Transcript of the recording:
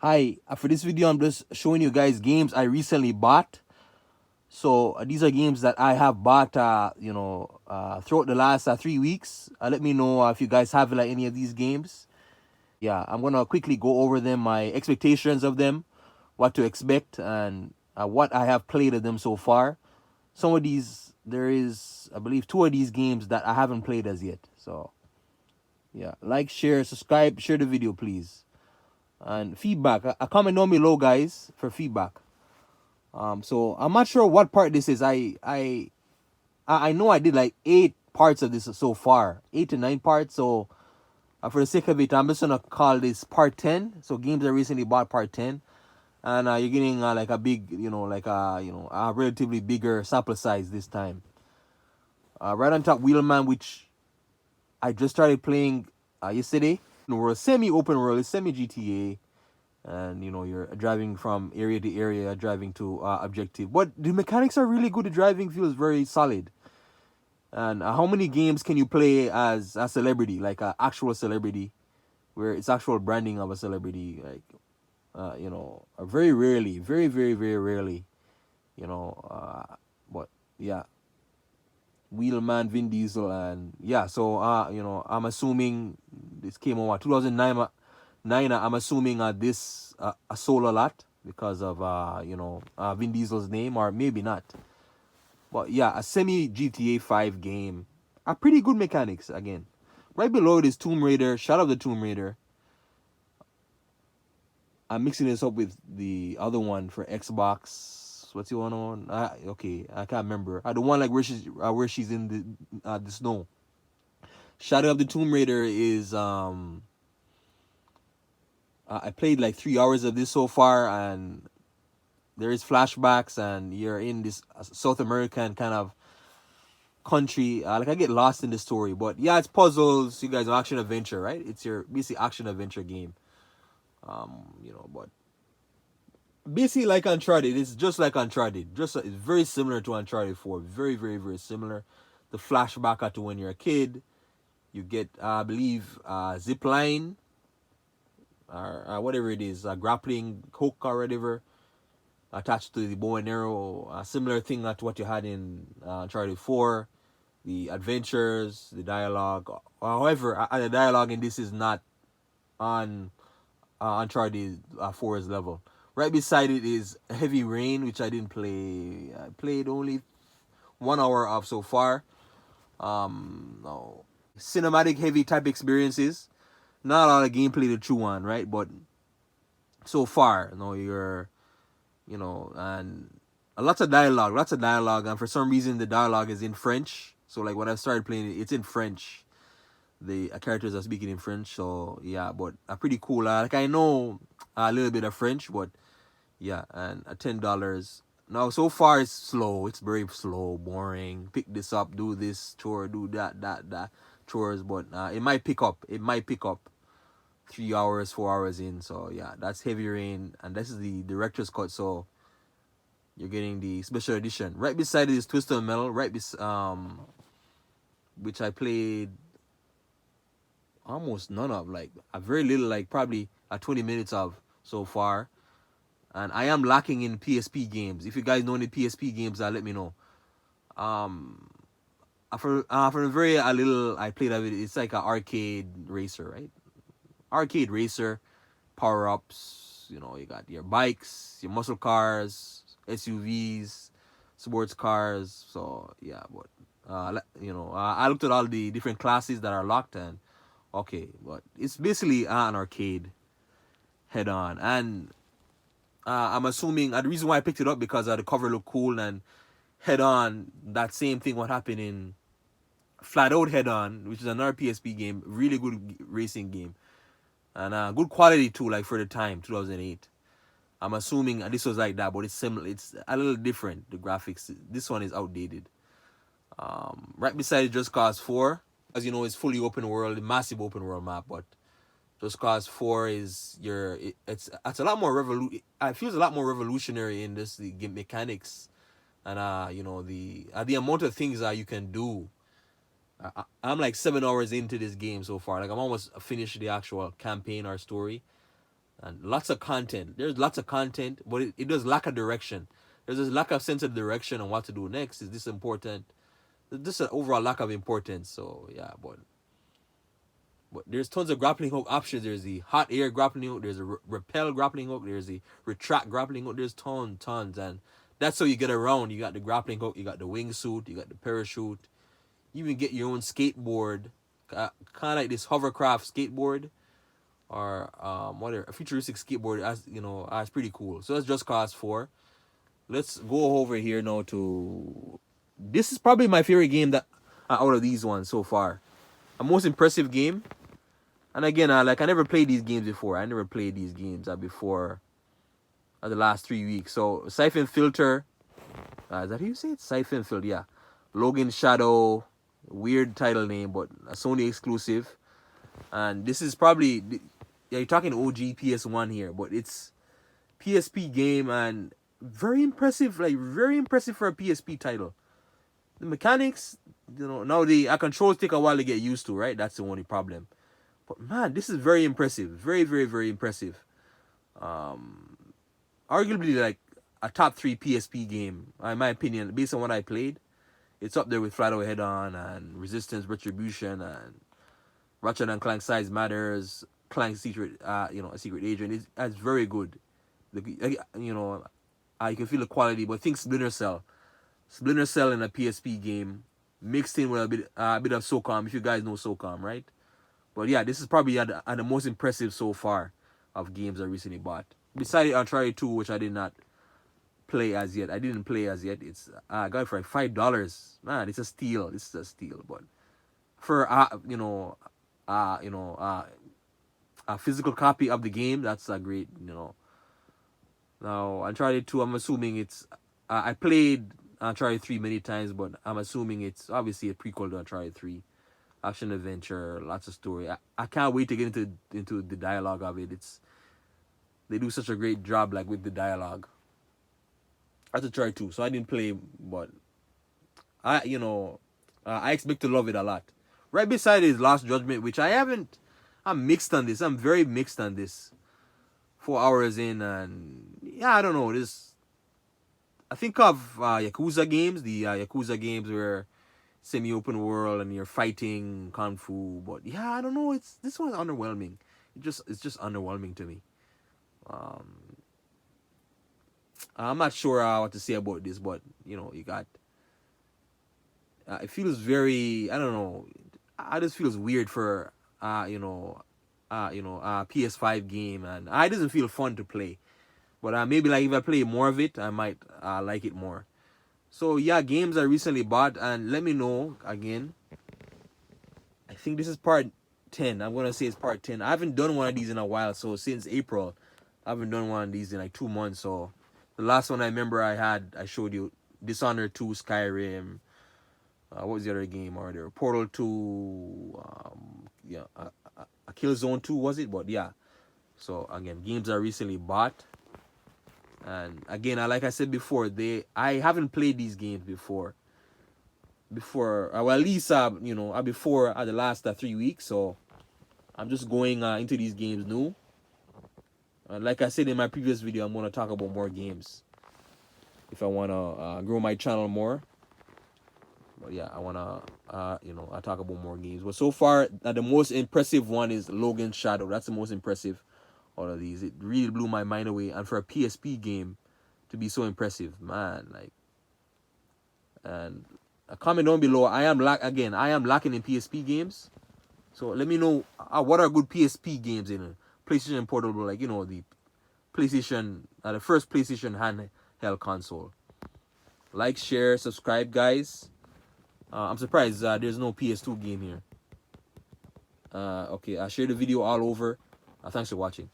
Hi, for this video, I'm just showing you guys games I recently bought. So these are games that I have bought, throughout the last 3 weeks. Let me know if you guys have like any of these games. Yeah, I'm gonna quickly go over them, my expectations of them, what to expect, and what I have played of them so far. Some of these, there is, I believe, two of these games that I haven't played as yet. So yeah, like, share, subscribe, share the video, please, and feedback. A comment down below, guys, for feedback. So I'm not sure what part this is. I know I did like 8 parts of this so far, 8 to 9 parts. So for the sake of it, I'm just gonna call this part 10. So games I recently bought, part 10, and you're getting like a big, a relatively bigger sample size this time. Right on top, Wheelman, which I just started playing yesterday. World, semi-open world, it's semi GTA, and you're driving from area to area, driving to objective. But the mechanics are really good. The driving feels very solid. And how many games can you play as a celebrity, like an actual celebrity, where it's actual branding of a celebrity? Like, very rarely, very, very, very rarely, you know. But yeah, Wheelman, Vin Diesel, and yeah. So I'm assuming this came on 2009. I'm assuming this sold a lot because of Vin Diesel's name, or maybe not. But yeah, a semi GTA 5 game. A pretty good mechanics again. Right below it is Tomb Raider. Shout out the Tomb Raider. I'm mixing this up with the other one for Xbox. What's the one on? Okay, I can't remember. The one like where she's in the snow. Shadow of the Tomb Raider is I played like 3 hours of this so far, and there is flashbacks, and you're in this South American kind of country. Like, I get lost in the story, but yeah, it's puzzles. You guys are action adventure, right? It's your basically action adventure game. But basically like Uncharted. It's just like Uncharted. It's very similar to Uncharted 4. Very, very, very similar. The flashback to when you're a kid. You get, I believe, zip line, or whatever it is, a grappling hook or whatever, attached to the bow and arrow. A similar thing to what you had in Uncharted 4. The adventures, the dialogue. However, the dialogue in this is not on Uncharted 4's level. Right beside it is Heavy Rain, which I didn't play. I played only 1 hour of so far. No. Cinematic heavy type experiences. Not a lot of gameplay to chew on, right? But so far, and lots of dialogue, and for some reason the dialogue is in French. So like when I started playing it, it's in French. The characters are speaking in French, so yeah, but pretty cool. Like, I know a little bit of French, but yeah, and $10. Now so far it's slow. It's very slow, boring. Pick this up, do this chore, do that chores, but it might pick up. It might pick up 3 hours, 4 hours in. So yeah, that's Heavy Rain, and this is the director's cut. So you're getting the special edition. Right beside it is Twisted Metal. Which I played almost none of, like a very little, like probably 20 minutes of so far. And I am lacking in PSP games. If you guys know any PSP games, let me know. Um, for a very a little I played of it. It's like an arcade racer, right? Arcade racer, power ups. You got your bikes, your muscle cars, SUVs, sports cars. So yeah, but I looked at all the different classes that are locked, and okay, but it's basically an arcade head on. And I'm assuming the reason why I picked it up because the cover looked cool, and head on, that same thing what happened in Flat Out Head On, which is another PSP game, really good racing game, and good quality too, like for the time 2008. I'm assuming this was like that, but it's similar. It's a little different. The graphics. This one is outdated. Right beside it, Just Cause 4, as you know, it's fully open world, massive open world map, but Just Cause 4 is it's a lot more it feels a lot more revolutionary in this the game mechanics, and the amount of things that you can do. I'm like 7 hours into this game so far. Like, I'm almost finished the actual campaign or story, and lots of content. There's lots of content, but it does lack a direction. There's this lack of sense of direction on what to do next. Is this important? This is an overall lack of importance. So yeah, but there's tons of grappling hook options. There's the hot air grappling hook. There's a repel grappling hook. There's the retract grappling hook. There's tons, and that's how you get around. You got the grappling hook. You got the wingsuit. You got the parachute. You even get your own skateboard, kind of like this hovercraft skateboard, or whatever, a futuristic skateboard. As you know, it's pretty cool. So that's Just Cause 4. Let's go over here now to. This is probably my favorite game that out of these ones so far. A most impressive game. And again, I never played these games before. I never played these games before the last 3 weeks. So Siphon Filter, is that how you say it? Siphon Filter, yeah. Logan Shadow, weird title name, but a Sony exclusive. And this is probably, yeah, you're talking OG PS1 here, but it's PSP game and very impressive, very impressive for a PSP title. The mechanics, now our controls take a while to get used to, right? That's the only problem. But man, this is very impressive. Very, very, very impressive. Arguably like a top 3 PSP game, in my opinion, based on what I played. It's up there with Flatout Head On and Resistance Retribution and Ratchet and Clank Size Matters, Clank Secret, a Secret Agent. It's very good. You can feel the quality, but think Splinter Cell in a PSP game mixed in with a bit of SOCOM, if you guys know SOCOM, right? But yeah, this is probably the most impressive so far of games I recently bought. Besides Uncharted 2, which I did not play as yet. I didn't play as yet. I got it for like $5. Man, it's a steal. This is a steal. But for a physical copy of the game, that's a great, Now Uncharted 2, I'm assuming it's I played Uncharted 3 many times, but I'm assuming it's obviously a prequel to Uncharted 3. Action adventure, lots of story. I can't wait to get into the dialogue of it. They do such a great job with the dialogue. That's Uncharted 2, so I didn't play, but I expect to love it a lot. Right beside is Lost Judgment, which I haven't. I'm mixed on this. I'm very mixed on this. 4 hours in, and yeah, I don't know. I think of Yakuza games. The Yakuza games where semi-open world and you're fighting kung fu, but yeah, I don't know. This one's underwhelming. It's just underwhelming to me. I'm not sure what to say about this, but you got. It feels very. I don't know. I just feels weird for PS5 game, and it doesn't feel fun to play. But maybe if I play more of it, I might like it more. So yeah, games I recently bought, and let me know again. I think this is part 10. I'm gonna say it's part 10. I haven't done one of these in a while, so since April, I haven't done one of these in 2 months. So the last one I remember I showed you Dishonored 2, Skyrim. What was the other game or there? Portal 2. A Killzone 2 was it? But yeah. So again, games I recently bought. And again, like I said before, I haven't played these games before. Well, at least before the last 3 weeks. So I'm just going into these games new. Like I said in my previous video, I'm gonna talk about more games if I wanna grow my channel more. But yeah, I wanna I talk about more games. But so far, the most impressive one is Logan Shadow. That's the most impressive out of these. It really blew my mind away, and for a PSP game to be so impressive, man. And a comment down below. I am lacking in PSP games, so let me know what are good PSP games in PlayStation Portable, the PlayStation, the first PlayStation handheld console. Like, share, subscribe, guys. I'm surprised there's no PS2 game here. Okay, I shared the video all over. Thanks for watching.